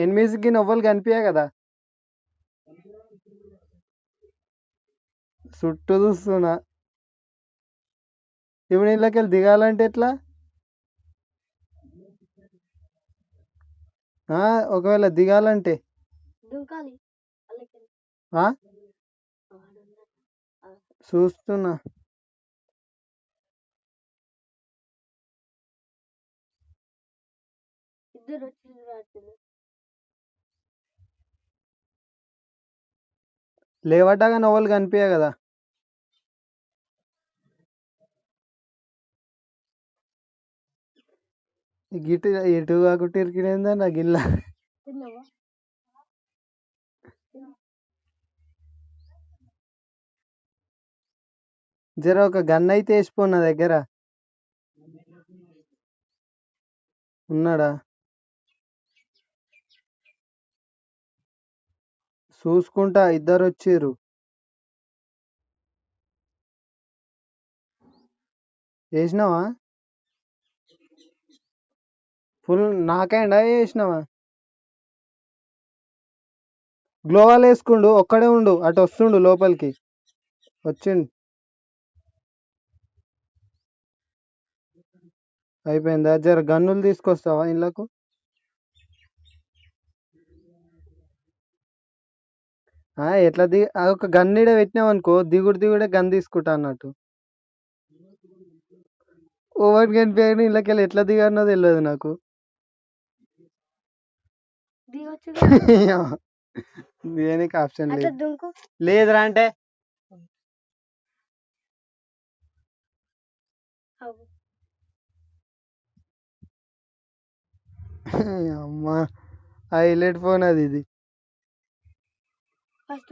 ఎనిమిదికి నవ్వలు కనిపించే కదా. చుట్టూ చూస్తున్నా. ఇప్పుడు ఇళ్ళకెళ్ళి దిగాలంటే ఎట్లా? ఒకవేళ దిగాలంటే ఆ చూస్తున్నా. లేవటాగా నవ్వలు కనిపించే కదా. గిట్టు ఎటు కాకుండా ఇరికినేందా నా గిల్ల. జర ఒక గన్ అయితే వేసిపో నా దగ్గర. ఉన్నాడా? చూసుకుంటా, ఇద్దరు వచ్చిర్రు. వేసినావా? ఫుల్ నాకైండా వేసినావా? గ్లోవాల్ వేసుకుండు, ఒక్కడే ఉండు, అటు వస్తుండు లోపలికి. వచ్చిండు. అయిపోయిందా? జర గన్నులు తీసుకొస్తావా ఇళ్ళకు? ఎట్లా ఒక గన్ ఈడ పెట్టినావు అనుకో, దిగుడు దిగుడే గన్ తీసుకుంటా అన్నట్టు. ఓవర్ కనిపించని ఇళ్ళకెళ్ళి ఎట్లా దిగానో తెలియదు నాకు. దేనికి ఆప్షన్ లేదు. లేదురా అంటే అమ్మా, హైలైట్ ఫోన్ అది. ఇది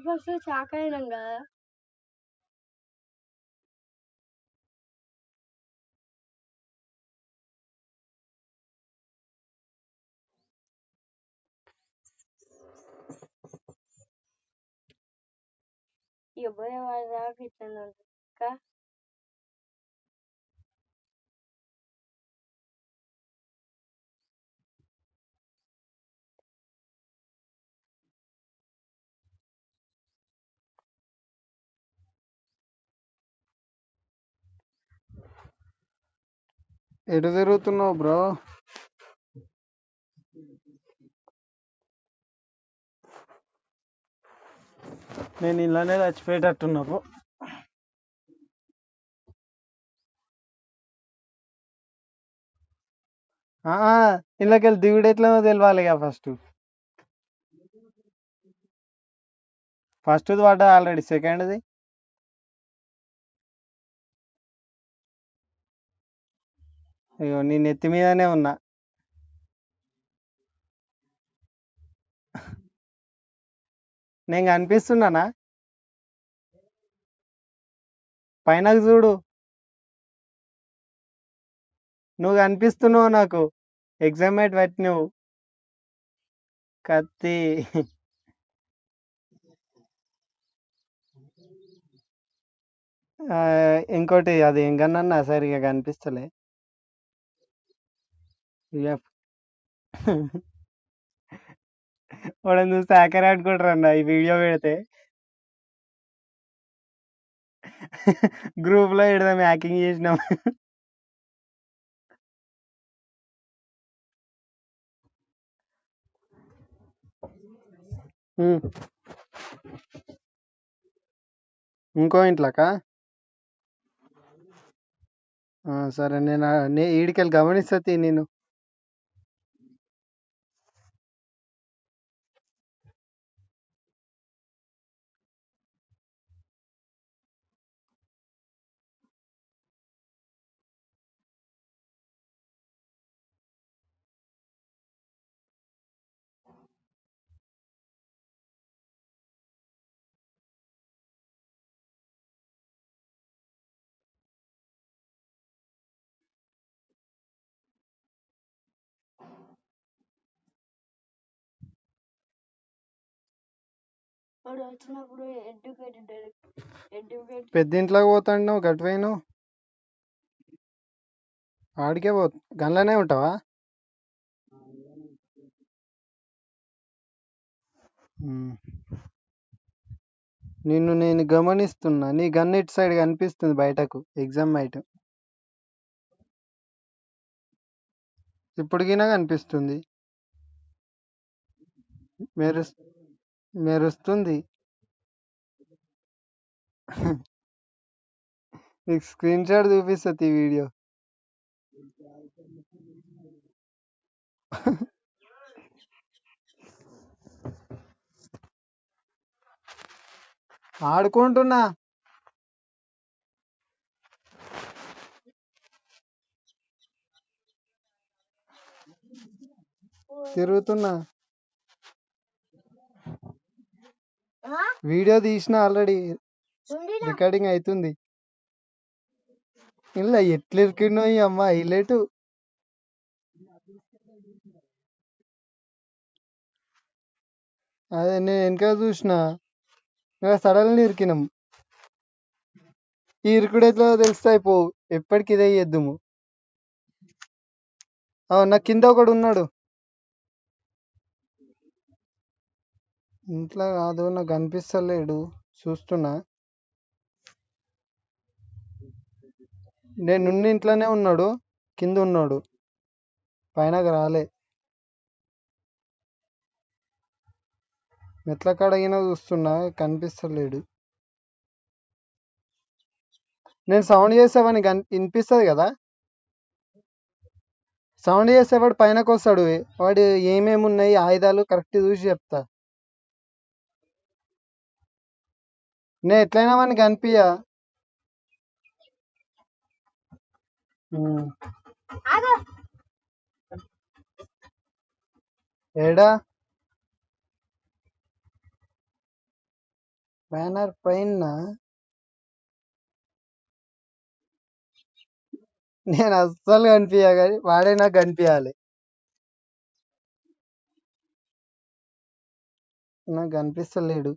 ఫస్ట్ షాక్ అయినాం కదా. ఎవరే వాళ్ళకి ఇట్లా ఎటు తిరుగుతున్నావు బ్రో? నేను ఇలానే చచ్చిపోయేటట్టున్నావు. ఇళ్ళకెళ్ళి దిగుడు ఎట్లనో తెలియాలి ఇక. ఫస్ట్ది పడ్డా ఆల్రెడీ, సెకండ్ది అయ్యో నీ నెత్తి మీదనే ఉన్నా. నేను కనిపిస్తున్నానా? పైన చూడు, నువ్వు కనిపిస్తున్నావు నాకు. ఎగ్జామేట్ పెట్టి నువ్వు కత్తి. ఇంకోటి అది ఏం కన్నా సరిగా కనిపిస్తలే. వాడు చూస్తే హ్యాకర్ ఆడుకుంటారన్న ఈ వీడియో పెడితే. గ్రూప్ లో పెడదాం, హ్యాకింగ్ చేసినాం. ఇంకో ఇంట్లోకా? సరే, నేను ఈడికెళ్ళి గమనిస్తా నేను. పెద్ద ఇంట్లోకి పోతాను, గట్టిపోయిను. ఆడికే గన్లోనే ఉంటావా? ఉమ్. నిన్ను నేను గమనిస్తున్నా. నీ గన్ ఇటు సైడ్ కనిపిస్తుంది బయటకు ఎగ్జామ్ బయట. ఇప్పటికైనా కనిపిస్తుంది. మెరుస్ మెరుస్తుంది. నీకు స్క్రీన్ షాట్ చూపిస్తా ఈ వీడియో. ఆడుకుంటున్నా. తిరుగుతున్నా. వీడియో తీసిన ఆల్రెడీ రికార్డింగ్ అవుతుంది. ఇలా ఎట్లా ఇరికినో ఈ అమ్మ హైలైట్. అదే నేను వెనక చూసిన సడన్లీ ఇరికినాం. ఈ ఇరుకుడు ఎట్లా తెలుస్తాయి పో. ఎప్పటికి ఇదే చేద్దుము. నా కింద ఒకడు ఉన్నాడు. ఇంట్లో కాదు, నాకు కనిపిస్తలేడు. చూస్తున్నా. నేను ఇంట్లోనే ఉన్నాడు. కింద ఉన్నాడు. పైనకి రాలే. మెట్ల కాడగినా చూస్తున్నా, కనిపిస్తలేడు. నేను సౌండ్ చేసేవాడిని వినిపిస్తుంది కదా. సౌండ్ చేసేవాడు పైనకి వస్తాడు. వాడు ఏమేమి ఉన్నాయి ఆయుధాలు కరెక్ట్ చూసి చెప్తా. నేను ఎట్లయినా వాడిని కనిపించా. ఏడా బ్యానర్ పైన నేను అస్సలు కనిపించా, కానీ వాడే నాకు కనిపించాలి. నాకు కనిపిస్తలేడు.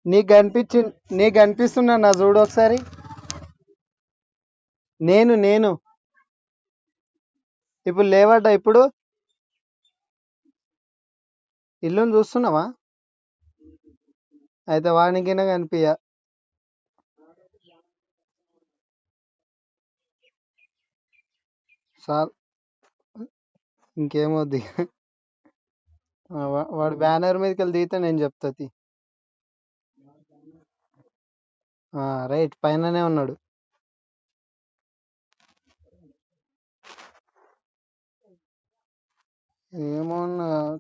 నీకు కనిపిస్తున్నా నా చూడు ఒకసారి. నేను ఇప్పుడు లేవడ్డా. ఇప్పుడు ఇల్లుని చూస్తున్నావా? అయితే వానికైనా కనిపించా. సార్ ఇంకేమొద్ది. వాడు బ్యానర్ మీదకి వెళ్ళి దిగితే నేను చెప్తాది. రైట్ పైననే ఉన్నాడు. ఏమో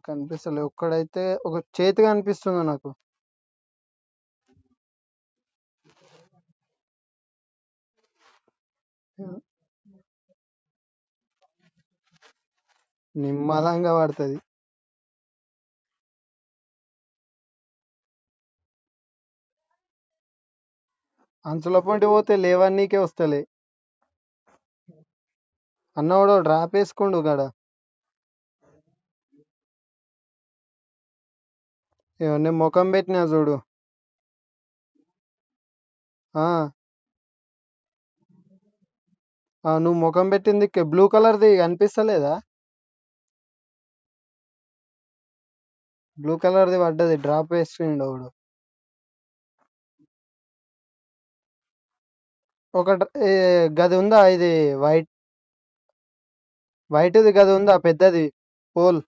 కనిపిస్తలే. ఒక్కడైతే ఒక చేతి కనిపిస్తుంది నాకు. నిమ్మలంగా పడుతుంది. అంచుల పొంటి పోతే లేవన్నీకే వస్తలే. అన్నవాడు డ్రాప్ వేసుకుండు గడ. నేను ముఖం పెట్టినా చూడు. నువ్వు ముఖం పెట్టింది బ్లూ కలర్ది కనిపిస్తలేదా? బ్లూ కలర్ది పడ్డది. డ్రాప్ వేసుకుండు ఒకడు. ఒక గది ఉందా? ఇది వైట్ది గది ఉందా పెద్దది పోల్?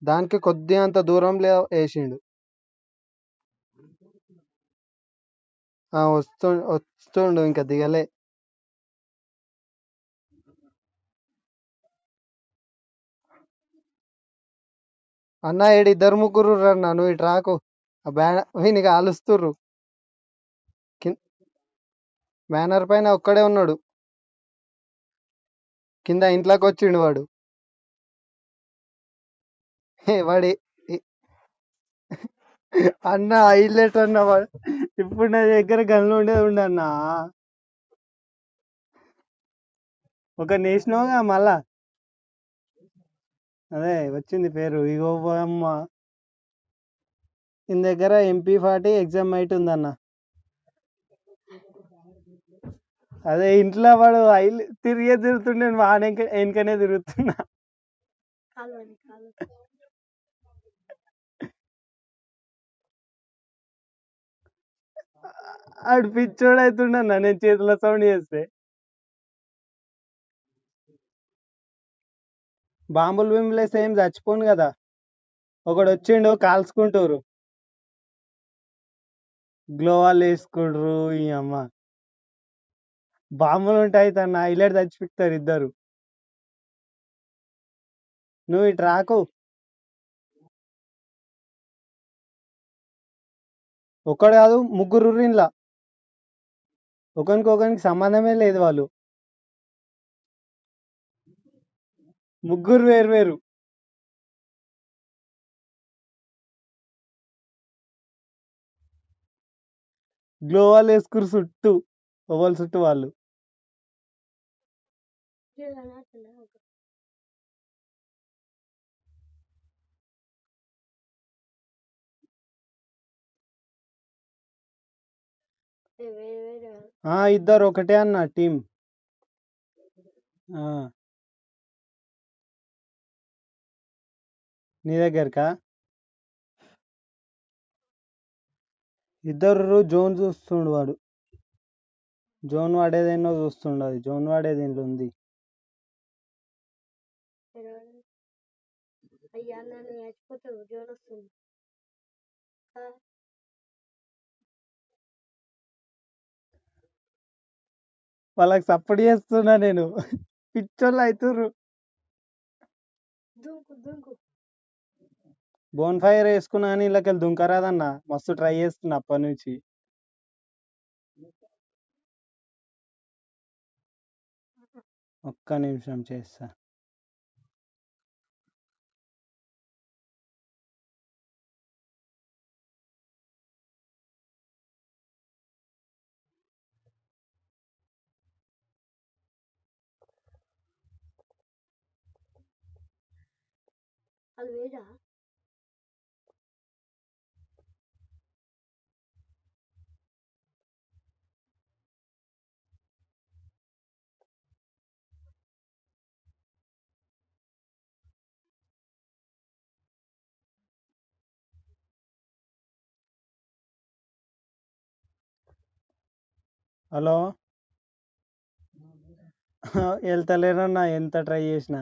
దానికి కొద్దిగా అంత దూరంలో వేసిండు. వస్తుండు ఇంకా దిగలే. అన్న ఏడు ఇద్దరు ముగ్గురు రన్నా. నువ్వు ఇటు రాకు. వీనికి ఆలుస్తుర్రు. బ్యానర్ పైన ఒక్కడే ఉన్నాడు. కింద ఇంట్లోకి వచ్చిండు వాడు. వాడి అన్న హైలైట్ అన్న వాడు. ఇప్పుడు నా దగ్గర గన్లు ఉండన్నా. ఒక నేసినవుగా మళ్ళా. అదే వచ్చింది పేరు. ఇగో అమ్మ దీని దగ్గర MP40 ఎగ్జామ్ అయితే ఉందన్న. అదే ఇంట్లో వాడు తిరుగుతుండే. వాడు వెనకనే తిరుగుతున్నా. ఆడు పిచ్చోడు అవుతుండన్నా నేను చేతిలో సౌండ్ చేస్తే. బాంబులు బింబులేస్తే ఏం చచ్చిపోను కదా. ఒకడు వచ్చిండు కాల్చుకుంటారు, గ్లోవాల్ వేసుకుంటారు. ఈ అమ్మ బాంబులు ఉంటాయి తన హైలైట్ చచ్చిపిస్తారు ఇద్దరు. నువ్వు ఇటు రాకు. ఒక్కడు కాదు ముగ్గురు ఇంట్లో, ఒకరికి సంబంధమే లేదు. వాళ్ళు ముగ్గురు వేరు వేరు. గ్లోవాల్ వేసుకురు చుట్టూ, ఎవరి చుట్టూ వాళ్ళు. ఇద్దరు ఒకటే అన్న టీం. నీ దగ్గరకా? ఇద్దరు జోన్ చూస్తుండు వాడు. జోన్ వాడేదేనో చూస్తుండు. అది జోన్ వాడేది ఇంట్లో ఉంది. వాళ్ళకి సపోర్ట్ చేస్తున్నా నేను. పిచ్చోళ్ళు అవుతుర్రు. బోన్ ఫైర్ వేసుకున్నా అని ఇళ్ళకి దుంకరాదన్న. మస్తు ట్రై చేస్తున్నా అప్పటి నుంచి. ఒక్క నిమిషం చేస్తా. హలో. వెళ్తలేరన్నా ఎంత ట్రై చేసినా.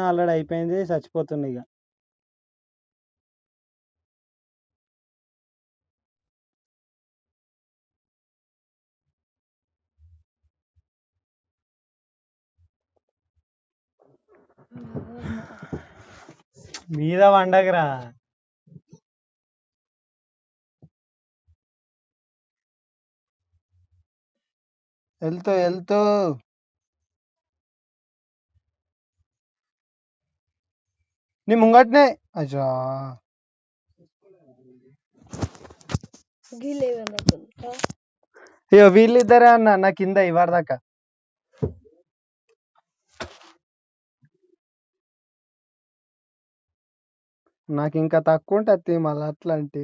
ఆల్రెడీ అయిపోయింది, చచ్చిపోతుంది ఇక. మీద వండగరా. వెళ్తూ నీ ముంగట్నే. అచ్చా ఇక వీళ్ళిద్దరే అన్న నా కింద ఇవ్వదాకా. నాకు ఇంకా తక్కువ ఉంటుంది మళ్ళీ అట్లా అంటే.